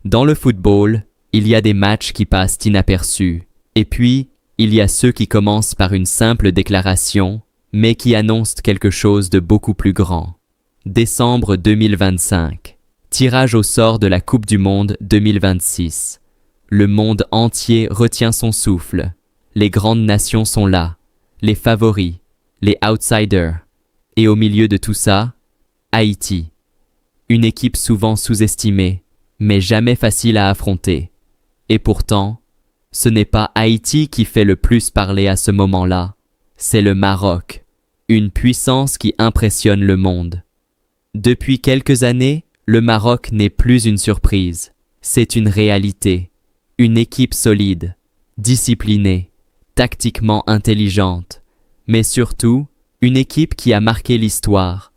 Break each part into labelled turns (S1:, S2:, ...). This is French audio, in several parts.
S1: Dans le football, il y a des matchs qui passent inaperçus. Et puis, il y a ceux qui commencent par une simple déclaration, mais qui annoncent quelque chose de beaucoup plus grand. Décembre 2025. Tirage au sort de la Coupe du Monde 2026. Le monde entier retient son souffle. Les grandes nations sont là, les favoris, les outsiders. Et au milieu de tout ça, Haïti. Une équipe souvent sous-estimée, mais jamais facile à affronter. Et pourtant, ce n'est pas Haïti qui fait le plus parler à ce moment-là, c'est le Maroc, une puissance qui impressionne le monde. Depuis quelques années, le Maroc n'est plus une surprise, c'est une réalité. Une équipe solide, disciplinée, tactiquement intelligente, mais surtout, une équipe qui a marqué l'histoire.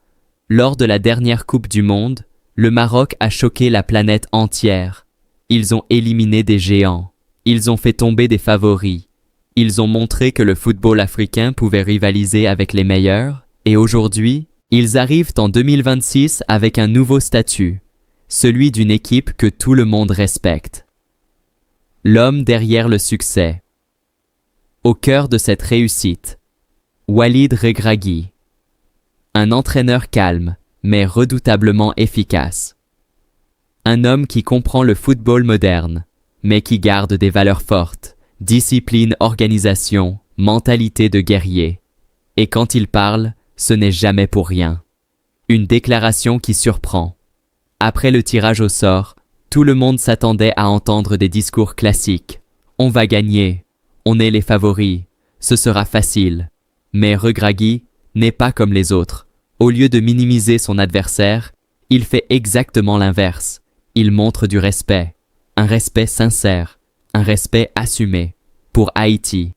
S1: Lors de la dernière Coupe du Monde, le Maroc a choqué la planète entière. Ils ont éliminé des géants. Ils ont fait tomber des favoris. Ils ont montré que le football africain pouvait rivaliser avec les meilleurs. Et aujourd'hui, ils arrivent en 2026 avec un nouveau statut, celui d'une équipe que tout le monde respecte. L'homme derrière le succès. Au cœur de cette réussite, Walid Regragui. Un entraîneur calme, mais redoutablement efficace. Un homme qui comprend le football moderne, mais qui garde des valeurs fortes, discipline, organisation, mentalité de guerrier. Et quand il parle, ce n'est jamais pour rien. Une déclaration qui surprend. Après le tirage au sort, tout le monde s'attendait à entendre des discours classiques. On va gagner, on est les favoris, ce sera facile. Mais Regragui n'est pas comme les autres. Au lieu de minimiser son adversaire, il fait exactement l'inverse. Il montre du respect, un respect sincère, un respect assumé. Pour Haïti.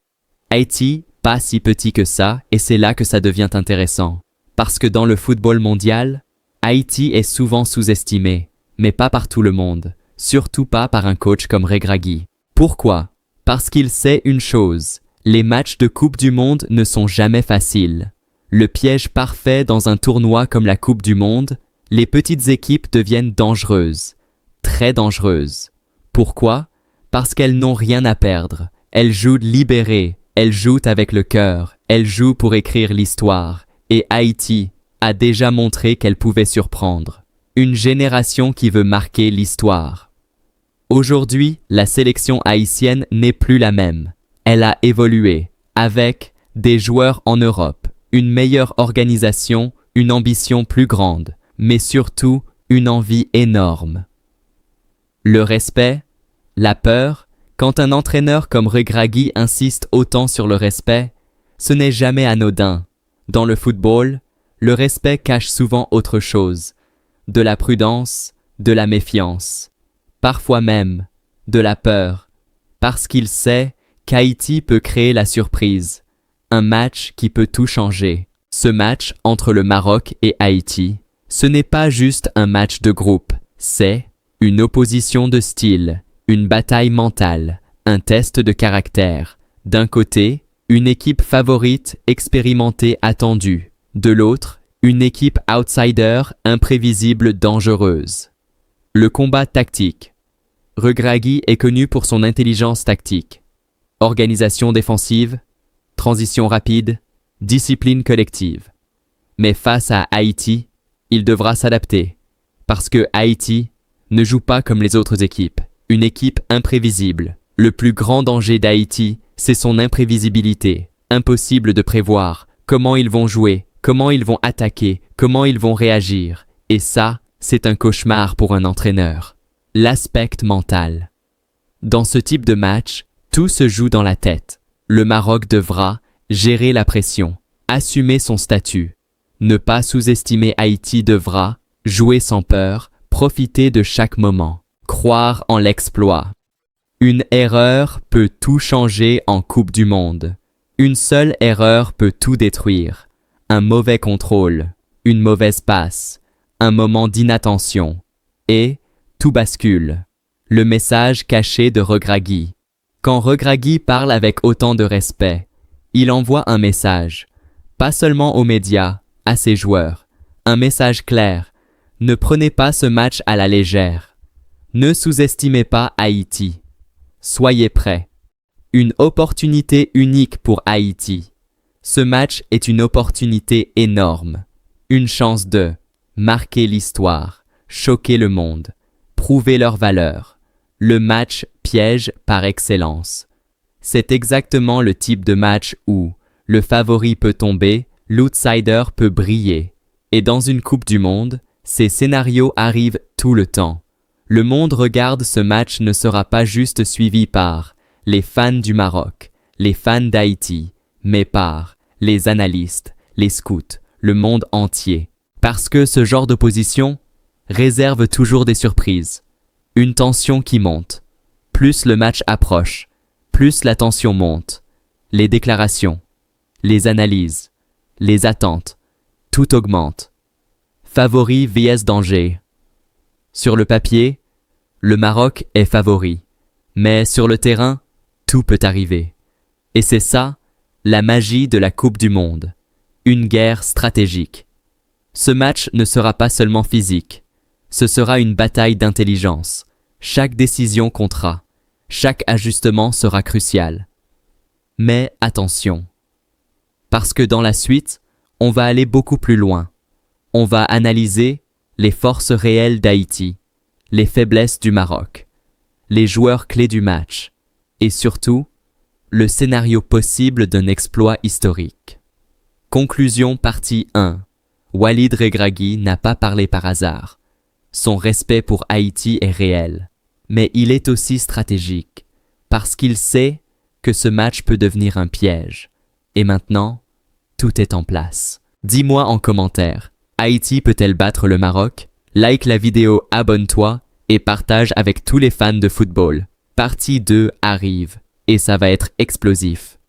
S1: Haïti, pas si petit que ça, et c'est là que ça devient intéressant. Parce que dans le football mondial, Haïti est souvent sous-estimé, mais pas par tout le monde, surtout pas par un coach comme Regragui. Pourquoi? Parce qu'il sait une chose. Les matchs de Coupe du Monde ne sont jamais faciles. Le piège parfait dans un tournoi comme la Coupe du Monde, les petites équipes deviennent dangereuses. Très dangereuses. Pourquoi? Parce qu'elles n'ont rien à perdre. Elles jouent libérées, elles jouent avec le cœur, elles jouent pour écrire l'histoire. Et Haïti a déjà montré qu'elle pouvait surprendre. Une génération qui veut marquer l'histoire. Aujourd'hui, la sélection haïtienne n'est plus la même. Elle a évolué, avec des joueurs en Europe, une meilleure organisation, une ambition plus grande, mais surtout une envie énorme. Le respect, la peur, quand un entraîneur comme Regragui insiste autant sur le respect, ce n'est jamais anodin. Dans le football, le respect cache souvent autre chose, de la prudence, de la méfiance, parfois même de la peur, parce qu'il sait qu'Haïti peut créer la surprise, un match qui peut tout changer. Ce match entre le Maroc et Haïti, ce n'est pas juste un match de groupe, c'est une opposition de style, une bataille mentale, un test de caractère. D'un côté, une équipe favorite, expérimentée, attendue. De l'autre, une équipe outsider, imprévisible, dangereuse. Le combat tactique. Regragui est connu pour son intelligence tactique. Organisation défensive, transition rapide, discipline collective. Mais face à Haïti, il devra s'adapter. Parce que Haïti ne joue pas comme les autres équipes. Une équipe imprévisible. Le plus grand danger d'Haïti, c'est son imprévisibilité. Impossible de prévoir comment ils vont jouer, comment ils vont attaquer, comment ils vont réagir. Et ça, c'est un cauchemar pour un entraîneur. L'aspect mental. Dans ce type de match, tout se joue dans la tête. Le Maroc devra gérer la pression, assumer son statut. Ne pas sous-estimer Haïti devra jouer sans peur, profiter de chaque moment, croire en l'exploit. Une erreur peut tout changer en Coupe du Monde. Une seule erreur peut tout détruire. Un mauvais contrôle, une mauvaise passe, un moment d'inattention. Et tout bascule. Le message caché de Regragui. Quand Regragui parle avec autant de respect, il envoie un message, pas seulement aux médias, à ses joueurs. Un message clair. Ne prenez pas ce match à la légère. Ne sous-estimez pas Haïti. Soyez prêts. Une opportunité unique pour Haïti. Ce match est une opportunité énorme. Une chance de marquer l'histoire, choquer le monde, prouver leur valeur. Le match piège par excellence. C'est exactement le type de match où le favori peut tomber, l'outsider peut briller. Et dans une Coupe du Monde, ces scénarios arrivent tout le temps. Le monde regarde ce match ne sera pas juste suivi par les fans du Maroc, les fans d'Haïti, mais par les analystes, les scouts, le monde entier. Parce que ce genre d'opposition réserve toujours des surprises. Une tension qui monte. Plus le match approche, plus la tension monte. Les déclarations, les analyses, les attentes, tout augmente. Favori vs danger. Sur le papier, le Maroc est favori. Mais sur le terrain, tout peut arriver. Et c'est ça, la magie de la Coupe du Monde. Une guerre stratégique. Ce match ne sera pas seulement physique. Ce sera une bataille d'intelligence. Chaque décision comptera. Chaque ajustement sera crucial. Mais attention. Parce que dans la suite, on va aller beaucoup plus loin. On va analyser les forces réelles d'Haïti, les faiblesses du Maroc, les joueurs clés du match, et surtout, le scénario possible d'un exploit historique. Conclusion partie 1. Walid Regragui n'a pas parlé par hasard. Son respect pour Haïti est réel, mais il est aussi stratégique, parce qu'il sait que ce match peut devenir un piège. Et maintenant, tout est en place. Dis-moi en commentaire, Haïti peut-elle battre le Maroc? Like la vidéo, abonne-toi et partage avec tous les fans de football. Partie 2 arrive, et ça va être explosif.